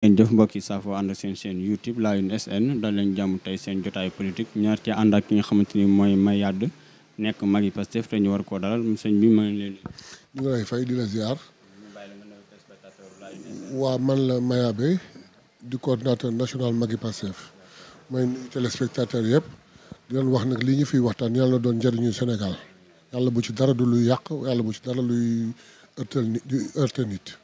ngeen jëf mbokk yi saafoo ànd ak seen chaîne YouTube Laayone SN dal leen jàmm tey seen jotaay politique ñaar ci ànd ak ki nga xamante ni mooy Mayade nekk magi Pastef te ñu war koo dalal sëñ bi ma ngi leen ñu ngi lay fay di la ziar. waa man la Mayade di coordinateur national magi Pastef may nuyu téléspectateur yëpp di leen wax nag lii ñu fiy waxtaan yàlla na doon njëriñu Sénégal yàlla bu ci dara du luy yàq yàlla bu ci dara luy heurter nit.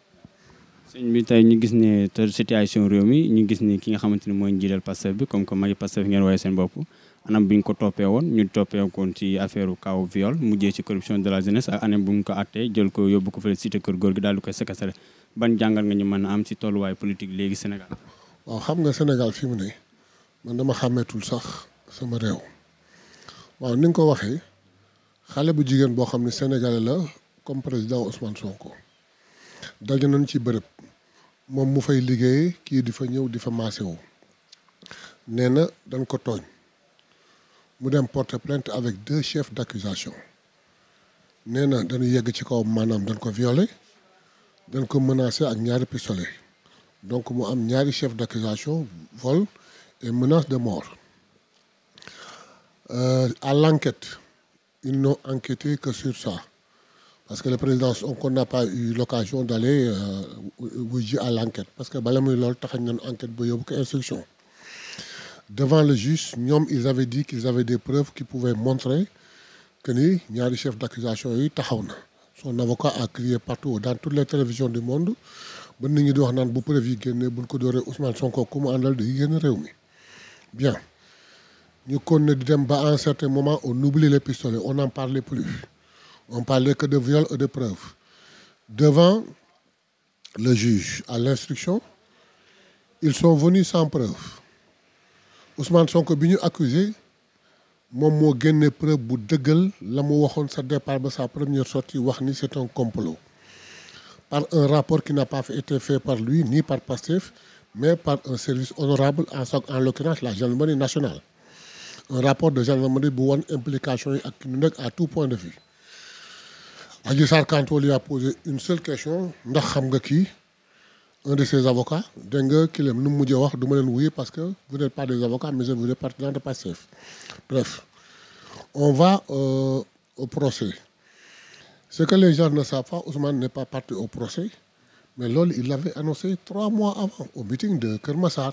sëñ bi tey ñu gis ne te situation réew mi ñu gis ni ki nga xamante ni mooy njiital Pastef bi comme que magi Pastef ngeen woowee seen bopp anam bi ñu ko toppee woon ñu toppee koon ci affaire kaw viol mujjee ci corruption de la jeunesse ak anam bu ñu ko attee jël ko yóbbu ko fële cité kër góor gi daal di koy séquestré ban jàngal nga ñu mën a am ci tolluwaay politique léegi Sénégal. waaw xam nga Sénégal fi mu ne man dama xàmmeetul sax sama réew waaw ni nga ko waxee xale bu jigéen boo xam ne sénégalais la comme président Ousmane Sonko daje nañ ci bërëb moom mu fay liggéey kii di fa ñëw di fa maase wu nee na dañ ko tooñ mu dem porter plainte avec 2 chefs d'accusation nee na dañu yegg ci kaw maanaam dañ ko violé dañ ko menacé ak ñaari pistolet donc mu am ñaari chef d'accusation vol et menace de mort à l'enquête ils n'ont enquêté que sur ça parce que le président Sonko n'a pas eu l'occasion d'aller wuji à l'enquête parce que bala muy loolu taxañ nañ enquête ba yóbbu ko instruction devant le juge ñoom ils avaient dit qu'ils avaient des preuves qui pouvaient montrer que ni ñaari chef d'accusation yi taxaw na son avocat a crié partout dans toutes les télévisions du monde ba nit ñi di wax naan bu preuve yi génne buñ ko dooree Ousmane Sonko ku mu àndal day génn réew mi bien ñu kon ne di dem ba à un certain moment on oublie les pistolets on n'en parlait plus on parlait que de viol et de preuve devant le juge à l'instruction ils sont venus sans preuve Ousmane Sonko bi ñu accusé moom moo génne preuve bu dëggal la mu waxoon sa départ ba sa première sortie wax ni c'est un complot par un rapport qui n'a pas été fait par lui ni par Pastef mais par un service honorable en l'occurrence la gendarmerie nationale un rapport de gendarmerie bu won implication yi ak ki ñu nekk à tout point de vue Adji Sarr quand on lui a posé une seule question ndax xam nga kii un de ses avocats dégg nga ki leen nu mu mujjee wax du ma leen wuyu parce que vous n'êtes pas des avocats mais vous êtes partisans de Pastef bref on va au procès ce que les gens ne savent pas Ousmane n'est pas parti au procès mais loolu il l'avait annoncé 3 mois avant au meeting de Keur Massar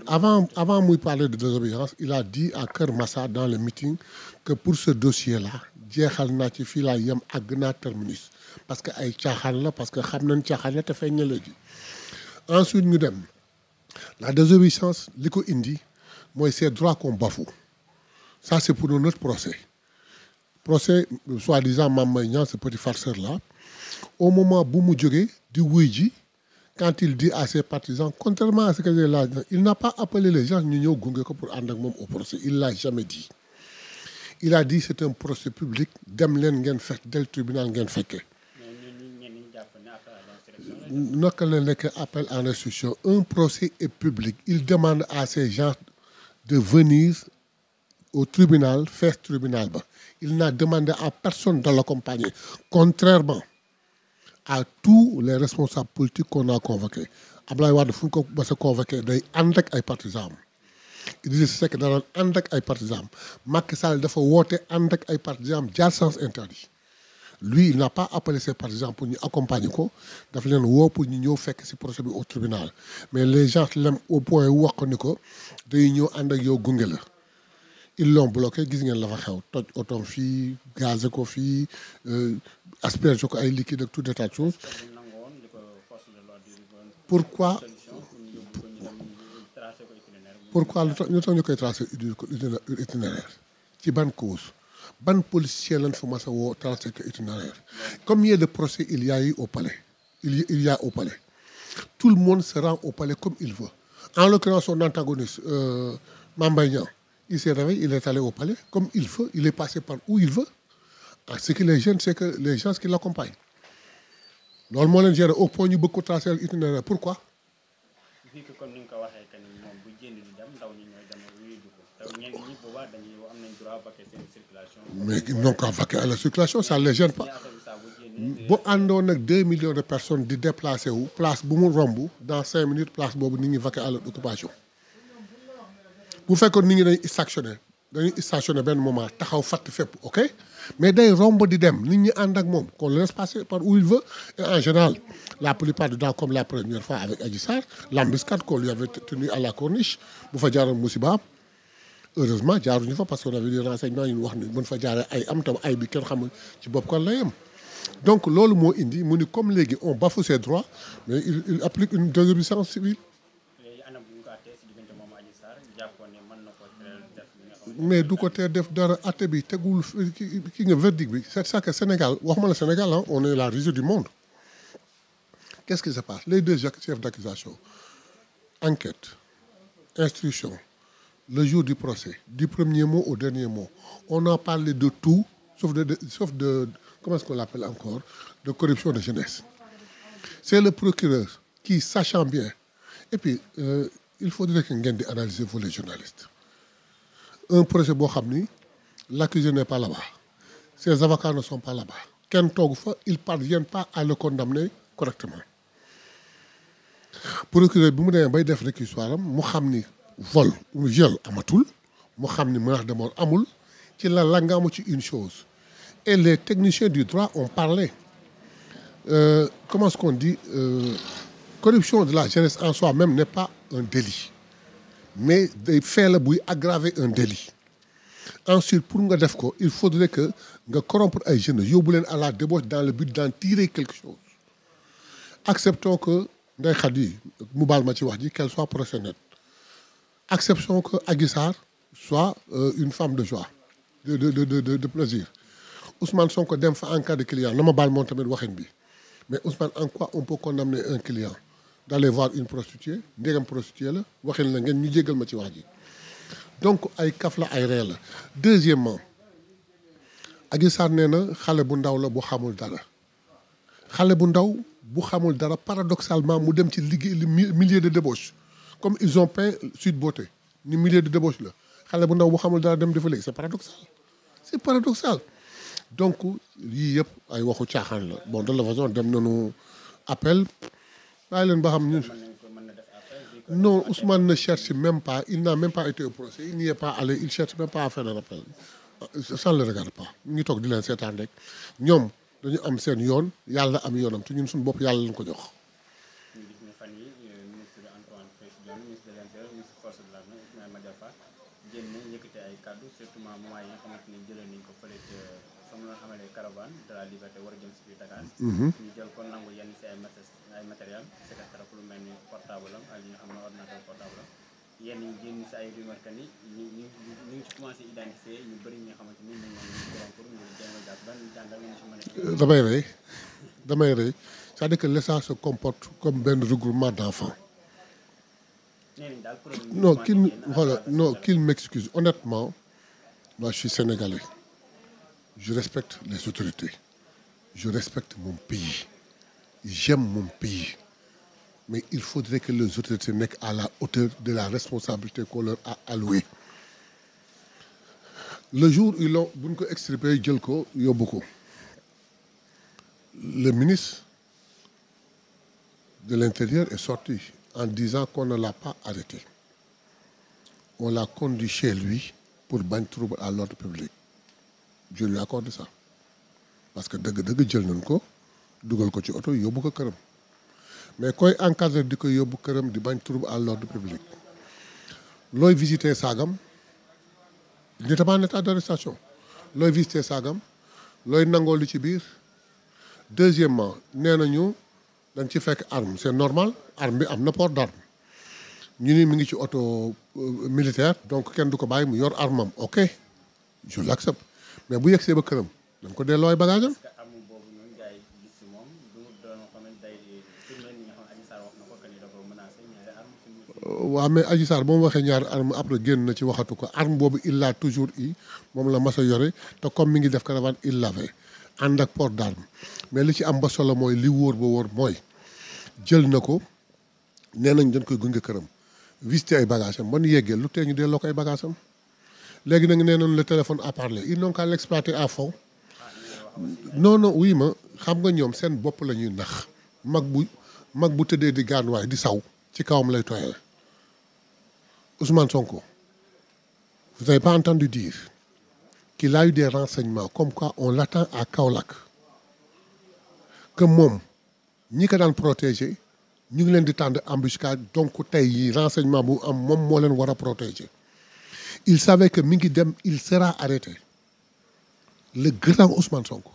avant muy parler de désobéissance il a dit à Keur Massar dans le meeting que pour ce dossier-là jeexal naa ci fii laa yem àgg naa terminus parce que ay caaxaan la parce que xam nañ caaxaan la te feeñ la ji ensuite ñu dem la désobéissance li ko indi mooy ces droits qu'on bafoue ça c'est pour notre procès soi-disant Mame Mbaye Niang ce petit farceur là au moment bu mu jógee di wuy ji quand il dit à ses partisans contrairement à ce que j'ai là il n'a pas appelé les gens ñu ñëw gunge ko pour ànd ak moom au procès il l'a jamais dit il a dit c'est un procès public dem leen ngeen fekk del tribunal ngeen fekkee naka la nekk appel en instruction un procès est public il demande à ces gens de venir au tribunal fees tribunal ba il n'a demandé à personne de l'accompagner contrairement à tous les responsables politiques qu'on a convoqués Ablaye Wade fu ñu ko ba sa convoqué day ànd ak ay partisans am Idrissa Seck daan ànd ak ay partisans am Macky Sall dafa woote ànd ak ay partisans am jaar sens interdit lui il n'a pas appelé ses partisans pour ñu accompagner ko dafa leen woo pour ñu ñëw fekk ci procès bi au tribunal mais les gens l'aiment au point wax ko ni ko day ñëw ànd ak yow gunge la ils l'ont bloqué gis ngeen la fa xew toj otom fii gazé ko fii asperger ko ay liquide ak tout des tas de choses pourquoi lu tax ñu koy tracer itinéraire ci ban cause ban policier lañ fa mas a woo tracer ko itinéraire combien de procès il y a eu au palais il y a au palais tout le monde se rend au palais comme il veut en l'occurrence son antagoniste Mame Mbaye Niang il s'est réveillé il est allé au palais comme il veut il est passé par où il veut ce qui les gêne c'est que les gens qui l'accompagnent loolu moo leen gêné au point ñu bëgg ko tracer itinéraire pourquoi mais ils n'ont qu'à vaquer à la circulation, ça ne les gêne pas. boo àndoon ak 2 millions de personnes di déplacé wu place bu mu romb dans 5 minutes place boobu nit ñi vaquer à leur occupation bu fekkoon nit ñi dañuy stationné benn moment taxaw fatt fépp ok mais day romb di dem nit ñi ànd ak moom qu'on le laisse passer par où il veut et en général la plupart du temps comme la première fois avec Adji Sarr l'embuscade qu'on lui avait tenu à la corniche bu fa jaaroon musiba heureusement jaaruñu fa parce qu'on avait des renseignements yu ñu wax ni mën fa jaaree ay am tam ay bi kenn xamul ci bopp kan lay am donc loolu moo indi mu ni comme léegi on bafoue ses droits mais il applique une désobéissance civile. mais du ko tee def dara atte bi tegul ki nga verdict bi c'est ça que Sénégal waxuma la Sénégal ah on est la risée du monde. Qu'est-ce qui se passe les deux chefs d'accusation enquête instruction le jour du procès du premier mot au dernier mot on a parlé de tout sauf de comment est-ce qu'on l'appelle encore de corruption de jeunesse. C'est le procureur qui sachant bien et puis il faudrait que ngeen di analyser vous les journalistes un procès boo xam ni l'accusé n'est pas là-bas ses avocats ne sont pas là-bas kenn toog fa ils parviennent pas à le condamner correctement procureur bi mu demee bay def réquisitoire am mu xam ni vol ou viol amatul mu xam ni menace de mort amul ci la langaamu ci une chose et les techniciens du droit ont parlé comment est-ce qu'on dit corruption de la jeunesse en soi-même n'est pas un délit mais day fait la buy aggraver un délit ensuite pour nga def ko il faudrait que nga corrompre ay jeunes yóbbu leen à la débauche dans le but d'en tirer quelque chose acceptons que Ndeye Khady mu baal ma ci wax ji qu'elle soit professionnelle acceptons que Adji Sarr soit une femme de joie de plaisir Ousmane Sonko dem fa en cas de client na ma baal moom tamit waxin bi mais Ousmane en quoi on peut condamner un client d'aller voir une prostituée ndegam prostituée la waxin la ngeen ñu jéggal ma ci wax ji donc ay kaf la ay ree la deuxièmement Adji Sarr nee na xale bu ndaw la bu xamul dara xale bu ndaw bu xamul dara paradoxalement mu dem ci liggéey milieu de débauche comme ils ont peint Sweet Beauté ni milieu de débauche la xale bu ndaw bu xamul dara dem defa léegi c'est paradoxal donc yii yëpp ay waxu caaxaan la bon de la façon dem nañu appel bàyyi leen ba xam ñun non Ousmane ne cherche même pas il n'a même pas été au procès il n'y est pas allé il cherche même pas à faire un appel ça ne le regarde pas ñu ngi toog di leen seetaan rek ñoom dañu am seen yoon yàlla am yoonam te ñun suñu bopp yàlla lañ ko jox. ñu jël ko nangu yenn si ay matériel c'est-à-dire lu mel ni portable am ak li nga xam ne ordinateur portable am yenn ñi génn si ay rumeur que ni ñu ngi ci commencé identifier ñu bëri ñi nga xamante ni ñu ngi pour ñu jéem a jàpp ban jàngal ñu si mën a damay rey c'est-à-dire que l'État se comporte comme benn regroupement d'enfants qu'il m'excuse honnêtement moi je suis sénégalais je respecte les autorités je respecte mon pays j'aime mon pays mais il faudrait que les autorités nekk à la hauteur de la responsabilité qu'on leur a allouée le jour où ils buñ ko extirpé jël ko yóbbu ko le ministre de l'Intérieur est sorti en disant qu'on ne l'a pas arrêté on l'a conduit chez lui pour bañ trouble à l'ordre public je lui accorde ça parce que dëgg jël nañ ko dugal ko ci oto yóbbu ko këram mais koy encadré di ko yóbbu këram di bañ trouble à l'ordre public looy visiter saagam notamment en état d'arrestation looy visiter saagam looy nangoo li ci biir deuxièmement nee nañu dañ ci fekk arme c'est normal arme bi am na port d'arme ñu ni mi ngi ci oto militaire donc kenn du ko bàyyi mu yor arme am ok je l'accepte mais bu yegsee ba këram dañ ko delloo ay bagage am waaw mais Adji Sarr ba mu waxee ñaari arme après génn na ci waxatu ko arme boobu il l'a toujours eu moom la mas a yore te comme mi ngi def caravane il l'avait ànd ak port d'arme mais li ci am ba solo mooy li wóor ba wóor mooy jël na ko nee nañ dañ koy gunge këram visité ay bagage am ba nu yeggee lu tee ñu delloo ko ay bagage am léegi nag nee nañu le téléphone à parler ils n'ont qu'à l'exploiter à fond non non oui ma xam nga ñoom seen bopp la ñuy nax mag bu tëddee di gaanuwaay di saw ci kawam lay tooyee Ousmane Sonko vous n'avez pas entendu dire qu'il a eu des renseignements comme quoi on l'attend à Kaolack que moom ñi ko daan protéger ñu ngi leen di tendre embuscade donc tey yi renseignement bu am moom moo leen war a protéger il savait que mi ngi dem il sera arrêté le grand Ousmane Sonko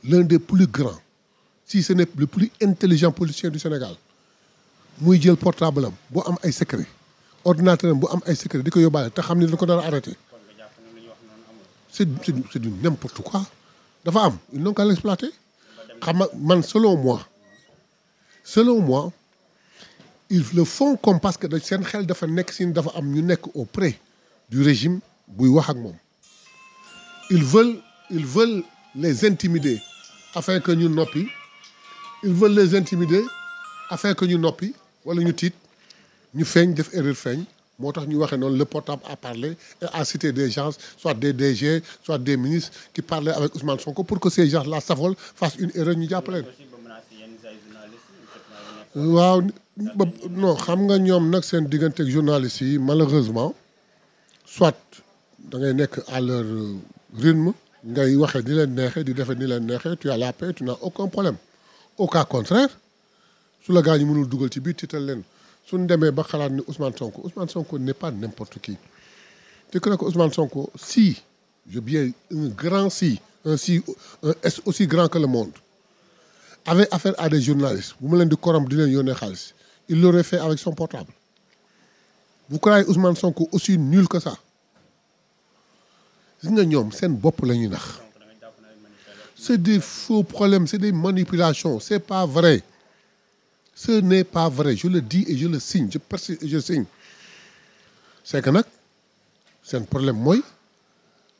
l'un des plus grands si ce n'est le plus intelligent policier du Sénégal muy jël portable am bu am ay secret ordinateur am bu am ay secret di ko yóbbaale te xam ni dañ ko dara arrêté c'est du n'importe quoi dafa am ils n'ont qu'à l'exploiter xam nga man selon moi ils le font comme parce que seen xel dafa nekk si dafa am ñu nekk auprès du régime buy wax ak moom ils veulent les intimider afin que ñu noppi ils veulent les intimider afin que ñu noppi wala ñu tiit ñu feeñ def erreur feeñ moo tax ñu waxee noonu le portable a parlé et a cité des gens soit des DG soit des ministres qui parlaient avec Ousmane Sonko pour que ces gens-là s'affolent fassent une erreur ñu jàppale waaw non xam nga ñoom nag seen diggante ak journalistes yi malheureusement soit da ngay nekk à leur rythme ngay waxee ni leen neexee di defee ni leen neexee tu as la paix tu n'as aucun problème au cas contraire su la gaa ñi mënul dugal ci biir tiital leen suñ demee ba xalaat ni Ousmane Sonko n'est pas n'importe qui te que Ousmane Sonko si je bien un grand si un S aussi grand que le monde avait affaire à des journalistes bu ma leen di korom di leen yónnee xaalis il l'aurait fait avec son portable vous croyez Ousmane Sonko aussi nul que ça gis nga ñoom seen bopp la ñuy nax c'est des faux problèmes c'est des manipulations c'est pas vrai ce n'est pas vrai je le dis et je le signe je persiste et je signe c'est que nag seen problème mooy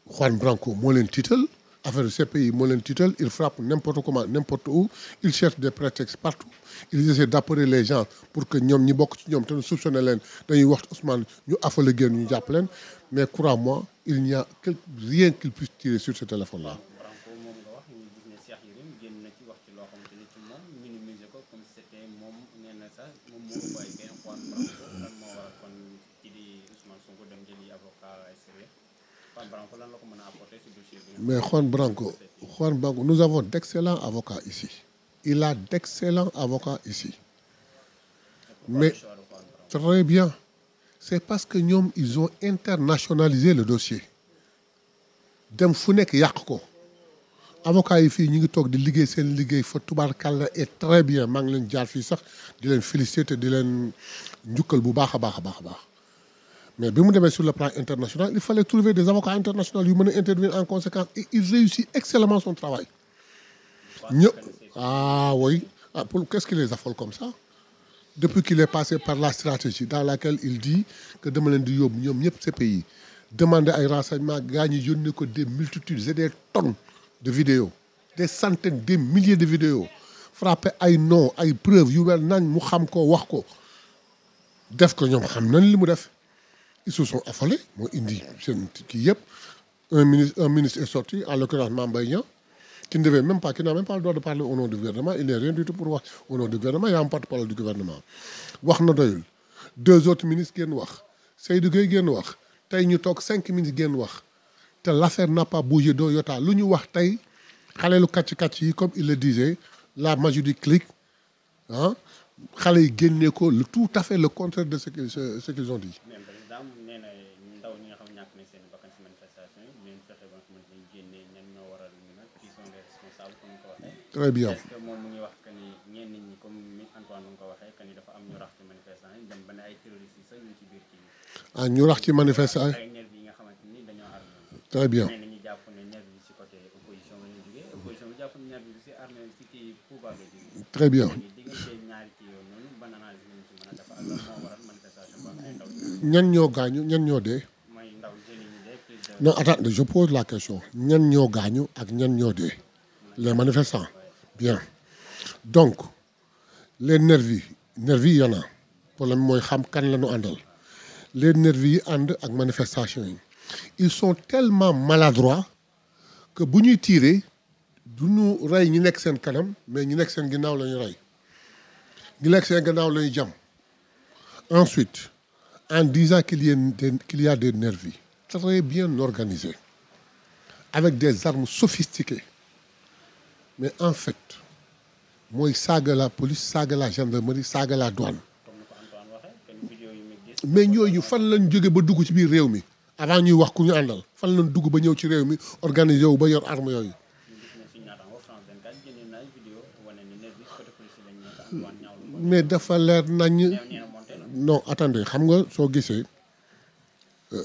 Juan Branco moo leen tiital affaire CPI moo leen tiital il frappe n'importe comment n'importe où il cherche des prétextes partout il essaie d'appeler les gens pour que ñoom ñi bokk ci ñoom te soupçonné leen dañuy wax Ousmane ñu affale génn ñu jàpp leen mais crois-moi il n'y a rien qu'il puisse tirer sur ce téléphone là. Mais Juan Branco, nous avons d'excellents avocats ici. Il a d'excellents avocats ici. Mais très bien. C'est parce que ñoom ils ont internationalisé le dossier. dem fu nekk yàq ko. avocats yi fii ñu ngi toog di liggéey seen liggéey fa tubaarkàlla et très bien maa ngi leen jaar fii sax di leen féliciter di leen njukkal bu baax a baax a baax a baax. mais bi mu demee sur le plan international il fallait trouver des avocats internationaux yu mën a intervenir en conséquence et il réussit excellemment son travail. Oui qu'est-ce qui les affole comme ça depuis qu'il est passé par la stratégie dans laquelle il dit que dama leen di yóbbu ñoom ñëpp CPI demander ay renseignements gaa ñi yónnee ko des multitudes et des tonnes de vidéos des centaines des milliers de vidéos frappé ay noms ay preuves yu wel nañ mu xam ko wax ko def ko ñoom xam nañ li mu def. Ils se sont affolés moo indi seen kii yëpp un ministre est sorti en l'occurrence Mame Mbaye Niang qui n'a même pas le droit de parler au nom du gouvernement il n'est rien du tout pour wax au nom du gouvernement il y a un porte-parole du gouvernement wax na doyul 2 autres ministres génn wax Seydou Gueye génn wax tey ñu toog 5 ministres génn wax te l'affaire n'a pas bougé d'un iota lu ñu wax tey xaleelu kàcc yi comme il le disait la magie du clic xale yi génnee ko tout à fait le contraire de ce qu'ils ont dit. Très bien. Est-ce que moom mu ngi wax que ni ñenn ñi comme ni Antoine nga ko waxee que ni dafa am ñu rax ci manifestant yi dem ba ne ay terroristes yi sax ñu ci biir kii. ñu rax ci manifestant yi. ay nervis yi nga xamante ni dañoo armé. Très bien. ñenn ñi jàpp ne nervis yi ci côté opposition la ñu jógee opposition bi jàpp ne nervis bi ci armée ci kii pouvoir la jógee. Très bien. diggante ñaari kii yooyu noonu ban analyse lañ ci mën a def ak lan moo waral manifestation ba ay ndaw. ñan ñoo gaañu ñan ñoo dee. mooy ndaw jëli ñi dee plus de. Non attends je pose la question ñan ñoo gaañu ak ñan ñoo dee les manifestants. Bien donc les nervis yi yana problème mooy xam kan la ñu àndal les nervis yi ànd ak manifestation yi ils sont tellement maladroits que bu ñuy tirer du ñu rey ñi nekk seen kanam mais ñi nekk seen ginnaaw la ñu rey ñi nekk seen ginnaaw la ñu jam. Ensuite, en disant qu'il y a des nervis très bien organisés, avec des armes sophistiquées, mais en fait mooy saaga la police saaga la gendarmerie saaga la douane. Mais ñooñu fan lañ jóge ba dugg ci biir réew mi avant ñuy wax ku ñu àndal fan lañ dugg ba ñëw ci réew mi organisé wu ba yor arme yooyu. Mais dafa leer nañ. Non, attendez, xam nga soo gisee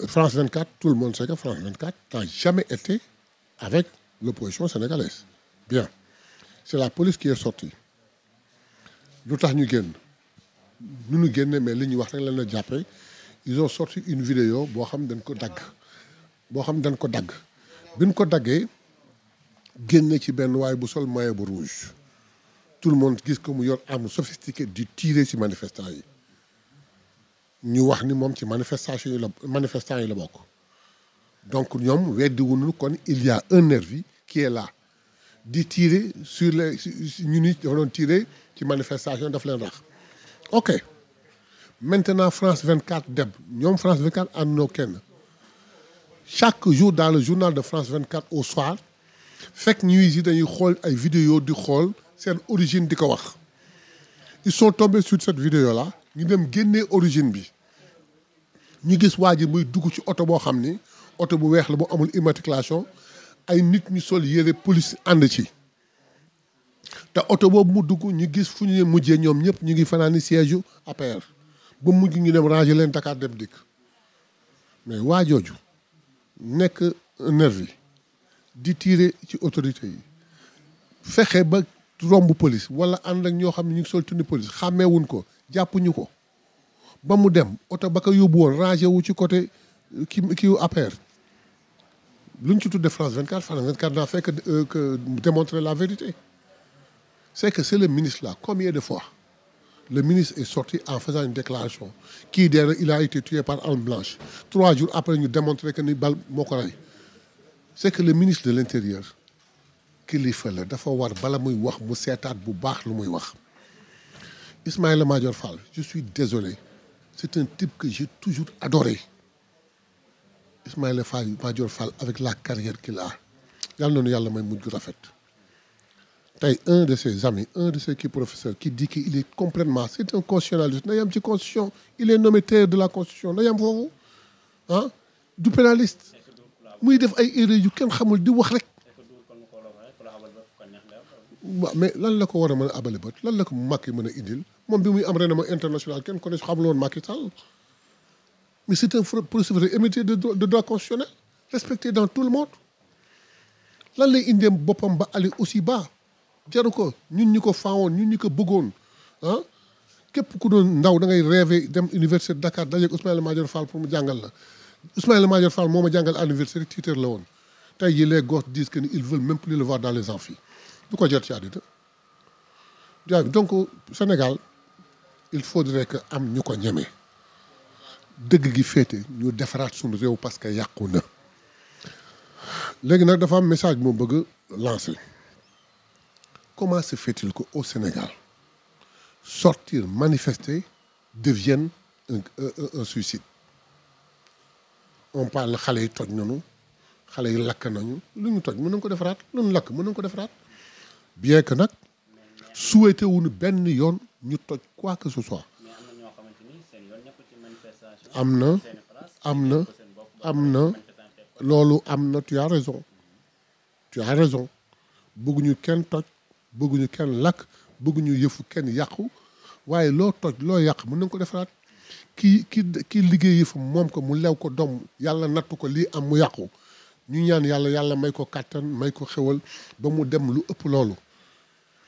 France 24, tout le monde sait que France 24 n'a jamais été avec l'opposition sénégalaise. Bien, c'est la police qui est sortie. Lu tax ñu génn nu ñu génne mais li ñuy wax rek lan la jàppee ils ont sorti une vidéo boo xam dañ ko dagg bi ñu ko daggee génne ci benn waay bu sol maillot bu rouge tout le monde gis ko mu yor arme sophistiquée di tirer ci manifestants yi ñu wax ni moom ci manifestation yi la bokk donc ñoom weddi wuñu kon il y a un nervi qui est là di tirer sur les ñu ni dafa doon tirer ci manifestation daf leen rax. Ok maintenant France 24 dem ñoom France 24 àndoo kenn chaque jour dans le journal de France 24 au soir fekk ñuy yi dañuy xool ay vidéo di xool seen origine di ko wax ils sont tombés sur cette vidéo là ñu dem génnee origine bi ñu gis waa ji muy dugg ci oto boo xam ni oto bu weex la bu amul immatriculation ay nit ñu sol yére police ànd ci te oto boobu mu dugg ñu gis fu ñu mujjee ñoom ñëpp ñu ngi fanaani siège yu APR ba mujj ñu dem ranger leen Dakar dem dikk mais waa jooju nekk nervi di tirer ci autorité yi fexe ba romb police wala ànd ak ñoo xam ne ñu ngi sol tenue police xàmmeewuñ ko jàppuñu ko ba mu dem oto ba ko yóbbu woon rangé wu ci côté kii APR lu ñu ci tudde France 24 France 24 n'a fait que démontrer la vérité c'est que c'est le ministre là combien de fois le ministre est sorti en faisant une déclaration kii dee il a été tué par arme blanche 3 jours après ñu démontrer que ni bal moo ko rey c'est que le ministre de l'intérieur kilifa la dafa war bala muy wax mu seetaat bu baax lu muy wax Ismaïla Madior Fall je suis désolé c'est un type que j'ai toujours adoré Ismaïla Madior Fall avec la carrière qu'il a yàlla noonu yàlla may mujj gu rafet tey un de ses amis un de ses professeurs qui dit qu'il est complètement c'est un constitutionnaliste na yam ci constitution il est nommé tailleur de la constitution na yam foofu ah du pénaliste muy def ay erreurs yu kenn xamul di wax rek waaw mais lan la ko war a mën a abale bët lan la ko Macky mën a indil moom bi muy am renommée international kenn ko ne xamul woon Macky Sall mais c'est un procédure émérité de droit constitutionnel respecté dans tout le monde lan lay indee boppam ba aller aussi bas jaru ko ñun ñu ko faawoon ñun ñu ko bëggoon ah képp ku doon ndaw da ngay rêver dem université de Dakar dajeeg Ismaïla Madior Fall pour mu jàngal la Ismaïla Madior Fall moo ma jàngal à l'université tuteur la woon tey jii les gosses disent que ils veulent même plus le voir dans les amphis du ko jar ci àddina donc Sénégal il faudrait que am ñu ko ñeme dëgg gi féete ñu defaraat suñu réew parce que yàqu na léegi nag dafa am message moo bëgg lancer comment se fait-il que au Sénégal sortir manifester devienne un suicide on parle xale yi toj nañu xale yi lakk nañu lu ñu toj mën nañu ko defaraat lu ñu lakk mën nañu ko defaraat bien que nag souhaité wuñu benn yoon ñu toj quoi que ce soit am na loolu am na tu as raison bëgguñu kenn toj bëgguñu kenn lakk bëgguñu yëfu kenn yàqu waaye loo toj loo yàq mën nañu ko defaraat kii liggéey yëfu moom ko mu lew ko doom yàlla nattu ko lii am mu yàqu ñu ñaan yàlla may ko kàttan may ko xewal ba mu dem lu ëpp loolu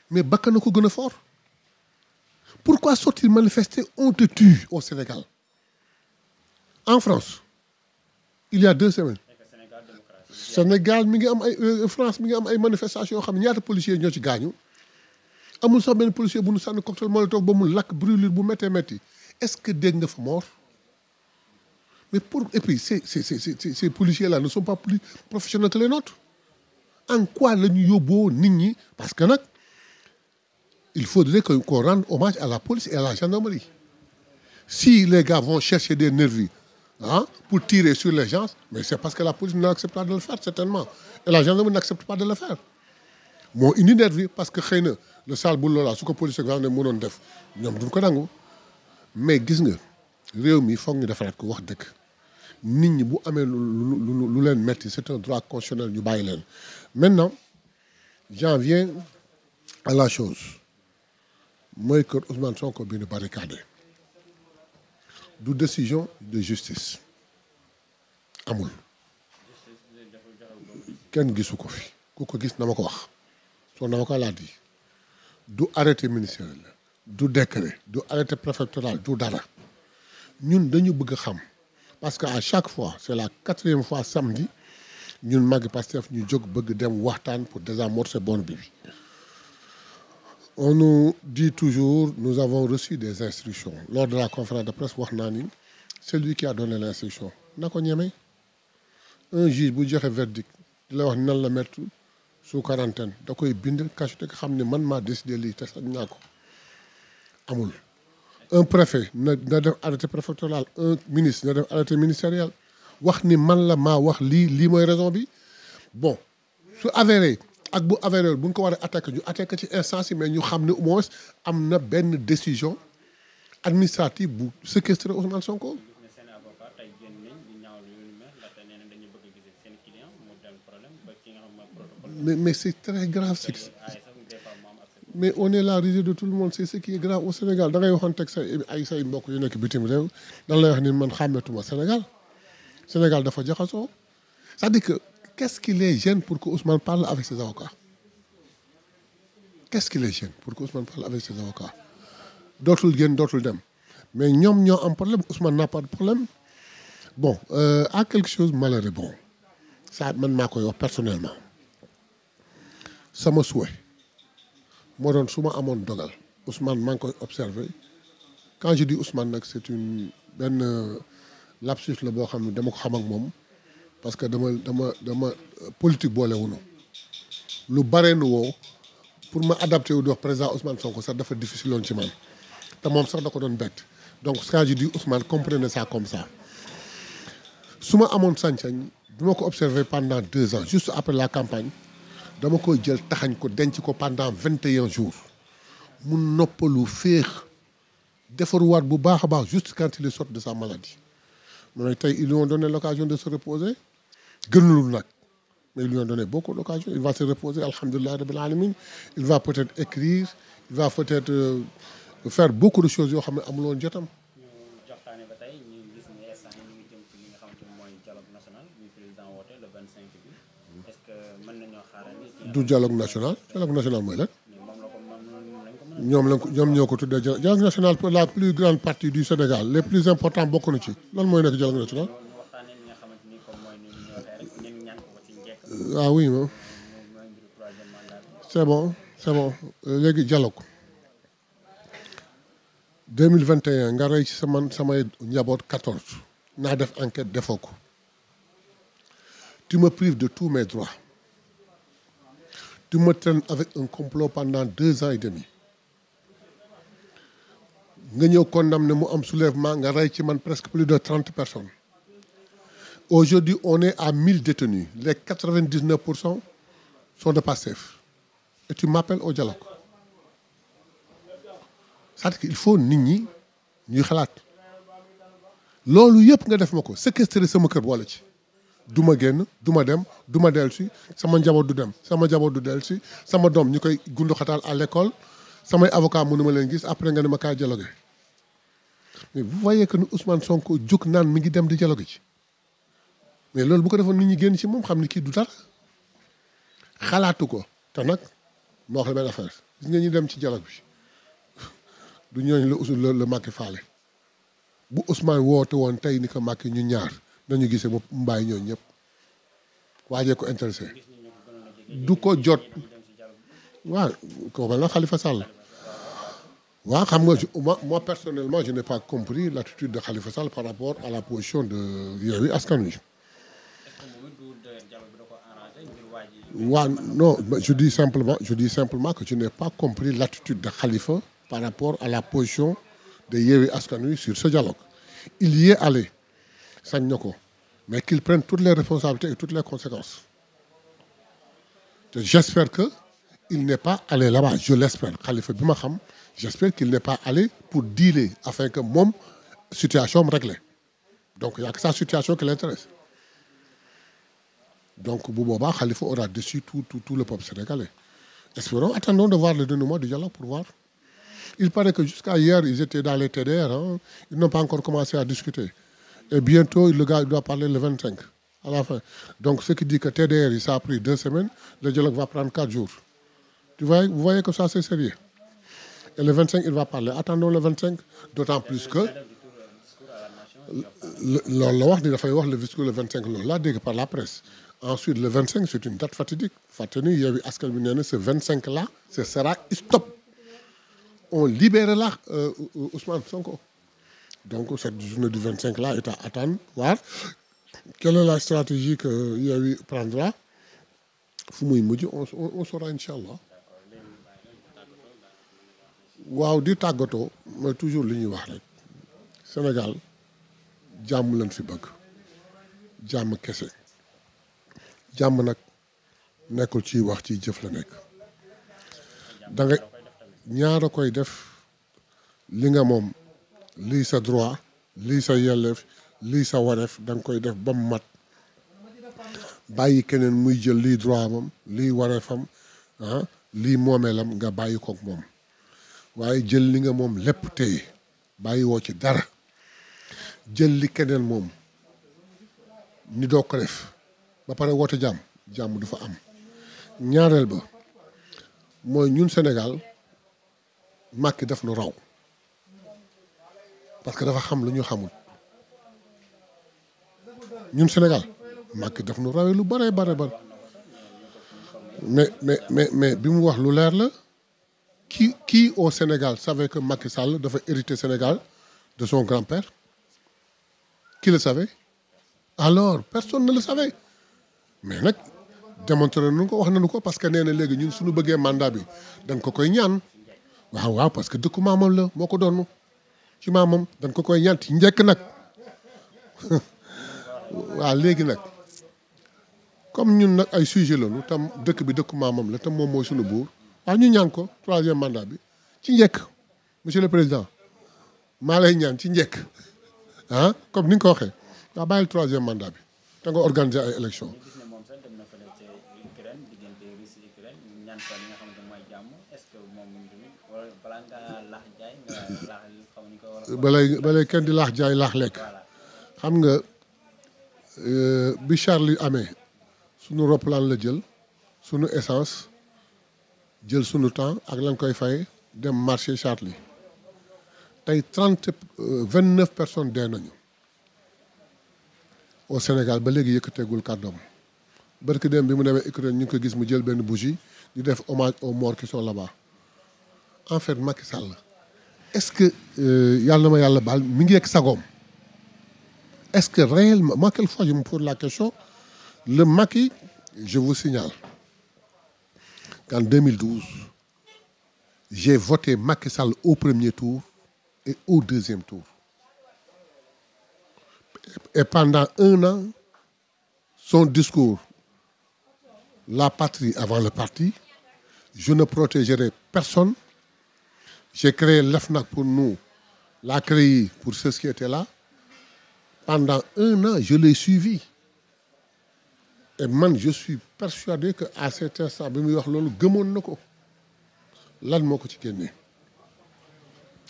mais bakkan na ko gën a fort pourquoi sortir manifester on te tue au Sénégal en France il y a 2 semaines Sénégal mi ngi am ay France mi ngi am ay manifestations yoo xam ne ñaata policiers ñoo ci gaañu amul sax benn policier bu nu sànni cocktail molotov ba mu lakk brûlure bu méttee métti est-ce que dégg nga fa mort Mais et puis, ces policiers-là ne sont pas plus professionnels que les nôtres. En quoi le yobo nini? Parce que il faudrait qu'on rende hommage à la police et à la gendarmerie. Si les gars vont chercher des nervis pour tirer sur les gens, mais c'est parce que la police n'accepte pas de le faire, certainement. Et la gendarmerie n'accepte pas de le faire. Bon, une nervi parce que le sale boulot là, ce que la police ne peut pas faire. Mais gis nga réew mi foog ñu defaraat ko wax dëgg nit ñi bu amee lu leen metti c'est un droit constitutionnel ñu bàyyi leen. Maintenant j'en viens à la chose mooy que Ousmane Sonko bi ñu barricadé du décision de justice amul kenn gisu ko fi ku ko gis na ma ko wax son avocat l'a dit du arrêté ministériel du décret du arrêté préfectoral du dara ñun dañu bëgg xam parce que à chaque fois c'est la 4e fois samedi ñun magi Pastef ñu jóg bëgg dem waxtaan pour désamorcer bonne bi. On nous dit toujours nous avons reçu des instructions lors de la conférence de presse wax naa ni c'est lui qui a donné l'instruction na ko ñeme un juge bu joxe verdict di la wax nan la mettre sous quarantaine da koy bind cacheté ko xam ne man maa décidé lii te sax naa ko amul. Un préfet na def arrêté préfectoral un ministre na def arrêté ministériel wax ni man la maa wax lii mooy raison bi bon su avéré ak bu avéré bu ñu ko war a attaqué ñu attaqué ci instance yi mais ñu xam ne au moins am na benn décision administrative bu séquestrer Ousmane Sonko. Mais c'est très grave. Mais on est la risée de tout le monde c'est ce qui est grave au Sénégal da ngay waxoon teg say mbokk yu nekk bitim réew dan lay wax ni man xàmmetuma Sénégal dafa jaxasoo c'est-à-dire que qu'est-ce qui les gêne pour que Ousmane parle avec ses avocats qu'est-ce qui les gêne pour que Ousmane parle avec ses avocats dootul génn dootul dem mais ñoom ñoo am problème Ousmane n'a pas de problème bon à quelque chose malheureux bon ça man maa koy wax personnellement sama souhait moo doon su ma amoon dogal Ousmane maa ngi koy observé quand je dis Ousmane nag c'est benn lapsus la boo xam ne dama ko xam ak moom parce que dama politique boole wuñu lu bare nu woo pour ma adapté wu di wax président Ousmane Sonko sax dafa difficile woon ci man te moom sax da ko doon bett donc quand je dis Ousmane comprenez ça comme ça su ma amoon sañ-sañ bi ma ko observé pendant 2 ans juste après la campagne dama koy jël taxañ ko denc ko pendant 21 jours mu noppalu féex defaruwaat bu baax a baax juste quand il est sorti de sa maladie mais tey ils lui ont donné l'occasion de se reposer gënulul nag mais ils lui ont donné beaucoup d'occasion il va se reposer alhamdulilah rabbil alamin il va peut-être écrire il va peut-être faire beaucoup de choses yoo xam ne amuloon jotam. Du dialogue national mooy lan ñoom ñoo ko tuddee dialogue national pour la plus grande partie du Sénégal les plus importants bokk na ci lan mooy nekk dialogue national. Ah oui moom c'est bon léegi dialogue 2021 nga rey ci samay njaboot 14 naa def enquête defoo ko tu me prives de tous mes droits. Tu me traînes avec un complot pendant 2 ans et demi nga ñëw condamné mu am soulèvement nga rey ci man presque plus de 30 personnes aujourd'hui on est à 1000 détenus les 99% sont de Pastef et tu m'appelles au dialogue c'est-à-dire qu'il faut nit ñi ñuy xalaat loolu yëpp nga def ma ko séquestrer sama kër boole ci du ma génn du ma dem du ma dellu si sama njaboot du dem sama njaboot du dellu si sama doom ñu koy gundu xataal à l'école samay avocat mënu ma leen gis après nga ne ma kaay dialogue mais vous voyez que Ousmane Sonko jóg naan mi ngi dem di dialogue ci mais loolu bu ko defoon nit ñi génn ci moom xam ni kii du dara xalaatu ko te nag moo wax la benn affaire gis nga ñu dem ci dialogue bi du ñooñu la Macky faale bu Ousmane woote woon tey ni ko Macky ñu ñaar nañu gisee ba mbaay ñooñu ñëpp waajee ko intéressé du ko jot waaw ko mel na Khalifa Sall waaw xam nga moi personnellement je n'ai pas compris l'attitude de Khalifa Sall par rapport à la position de Yewwi Askan Wi. waaw non je dis simplement que je n'ai pas compris l'attitude de Khalifa par rapport à la position de Yewwi Askan Wi sur ce dialogue. Il y est allé sañ na ko mais qu'il prenne toutes les responsabilités et toutes les conséquences. J'espère qu'il n'est pas allé là-bas, je l'espère. Khalifa bi ma xam, j'espère qu'il n'est pas allé pour dealer afin que moom situation réglée. Donc il n'y a que sa situation qui l'intéresse. Donc bu boobaa Khalifa aura déçu tout le peuple sénégalais. Espérons, attendons de voir le dénouement du dialogue pour voir. Il paraît que jusqu'à hier, ils étaient dans les TDR, hein. Ils n'ont pas encore commencé à discuter. Et bientôt, le gars il doit parler le 25, à la fin. Donc, ce qui dit que TDR, ça a pris 2 semaines, le dialogue va prendre 4 jours. Vous voyez que ça, c'est sérieux. Et le 25, il va parler. Attendons le 25, d'autant plus que... le discours le 25, là, dès que par la presse. Ensuite, le 25, c'est une date fatidique. Fatini, il y a eu Askan Wi, ce 25-là, ce sera stop. On libérera Ousmane Sonko. Donc, cette journée du 25-là est à attendre, voir quelle est la stratégie que Yewwi prendra. On saura, Inch'Allah. Waaw di tàggatoo mooy toujours li ñuy wax rek Sénégal jàmm lañ fi bëgg jàmm kese jàmm nag nekkul ci wax ci jëf la nekk da nga ñaara koy def li nga moom lii sa droit lii sa yelleef lii sa wareef da nga koy def ba mu mat bàyyi keneen muy jël lii droit am lii wareefam lii moomeelam nga bàyyi kook moom waaye jël li nga moom lépp téye bàyyi woo ci dara jël li keneen moom ni doo ko def ba pare woote jàmm du fa am ñaareel ba mooy ñun Sénégal Macky def nu raw parce que dafa xam lu ñu xamul ñun Sénégal Macky def nu rawee lu bare mais bi mu wax lu leer la qui au Sénégal savait que Macky Sall dafa hériter Sénégal de son grand-père? Qui le savait? Alors personne ne le savait mais nag démontré nañu ko wax nañu ko parce que nee na léegi ñun suñu bëggee mandat bi dañ ko koy ñaan waaw parce que dëkku maamam la moo ko doon ci maamam dañ ko koy ñaan ci njëkk nag waaw léegi nag comme ñun nag ay sujet lañu tam dëkk bi dëkku maamam la tam moom mooy suñu buur waaw ñu ñaan ko 3e mandat bi ci njëkk monsieur le président maa lay ñaan ci njëkk comme ni nga ko waxee waaw bàyyil 3e mandat bi te nga organiser ay élection balay kenn di laax jaay laax lekk xam nga bi Charlie amee sunu roplaan la jël sunu essence jël sunu temps ak lañ koy fay dem marché Charlie tey 29 personnes dee nañu au Sénégal ba léegi yëkkateegul kàddoom barki dem bi mu demee Ukraine ñu ngi ko gis mu jël benn bougie di def hommage aux morts qui sont là-bas en fait Macky Sall est-ce que yàlla na ma yàlla baal mi ngi yegg sagoom est-ce que réellement moi quelquefois je me pose la question le Macky je vous signale qu'en 2012 j'ai voté Macky Sall au premier tour et au deuxième tour et pendant 1 an son discours la patrie avant le parti je ne protégerai personne. J'ai créé l'EFNAC pour nous, la CREI pour ceux qui étaient là. Pendant 1 an, je l'ai suivi. Et man, je suis persuadé qu'à cet instant, bi muy wax loolu gëmoon na ko lan moo ko ci génne.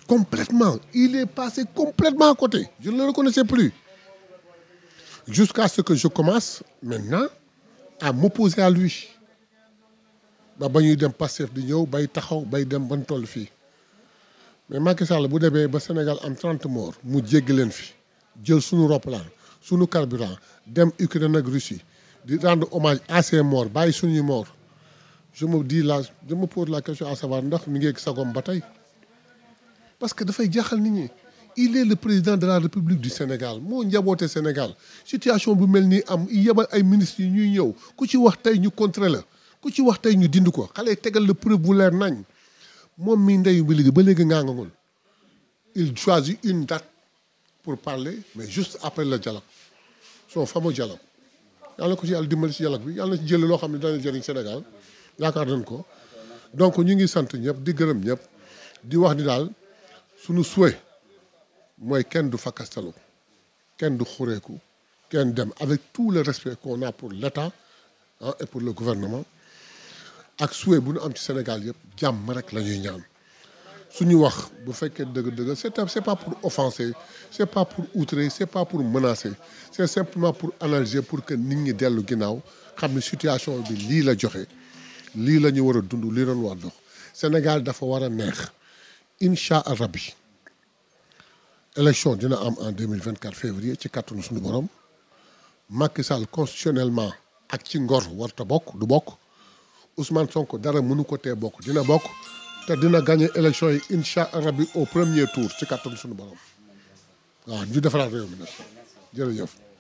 Complètement. Il est passé complètement à côté. Je ne le reconnaissais plus. Jusqu'à ce que je commence maintenant à m'opposer à lui. ba ñuy dem Pastef di ñëw bay taxaw bay dem ban toll fii. Mais Macky Sall bu demee ba Sénégal am 30 morts mu jéggi leen fi jël sunu roplaan sunu carburant dem Ukraine ak Russie di rendre hommage à ces morts bàyyi suñuy morts je me pose la question à savoir ndax mi ngi ak sagom ba tey parce que dafay jaaxal nit ñi il est le président de la République du Sénégal moo njaboote Sénégal situation bu mel nii am yebal ay ministres yi ñuy ñëw ku ci wax tey ñu contrer la ku ci wax tey ñu dind ko xale tegal la preuve bu leer nañ moom mi ndeyu bi léegi ba léegi ngaa nga ngul il choisit une date pour parler mais juste après le dialogue son fameux dialogue yàlla ko ci yàlla dimbali ci dialogue bi yàlla na ci jël loo xam ne dana jëriñ Sénégal yaakaar nañ ko donc ñu ngi sant ñëpp di gërëm ñëpp di wax ni daal suñu souhait mooy kenn du fakkastalu kenn du xureeku kenn dem avec tout le respect qu'on a pour l'État et pour le gouvernement ak souhait bu ñu am ci Sénégal yëpp jàmm rek la ñuy ñaan suñu wax bu fekkee dëgg-dëgg c'est pas pour offenser c'est pas pour outrer c'est pas pour menacer c'est simplement pour analyser pour que nit ñi dellu ginnaaw xam ne situation bi lii la joxe lii la ñu war a dund lii la ñu war a dox Sénégal dafa war a neex incha allah rabbi élection dina am en 2024 février ci kàttanu suñu borom Macky Sall constitutionnellement ak ci ngor warta bokk du bokk Ousmane Sonko dara mënu ko tee bokk dina bokk te dina gagner élection yi incha allah rabbi au premier tour ci kàttanu suñu borom waaw ñu defaraat réew mi nag jërëjëf.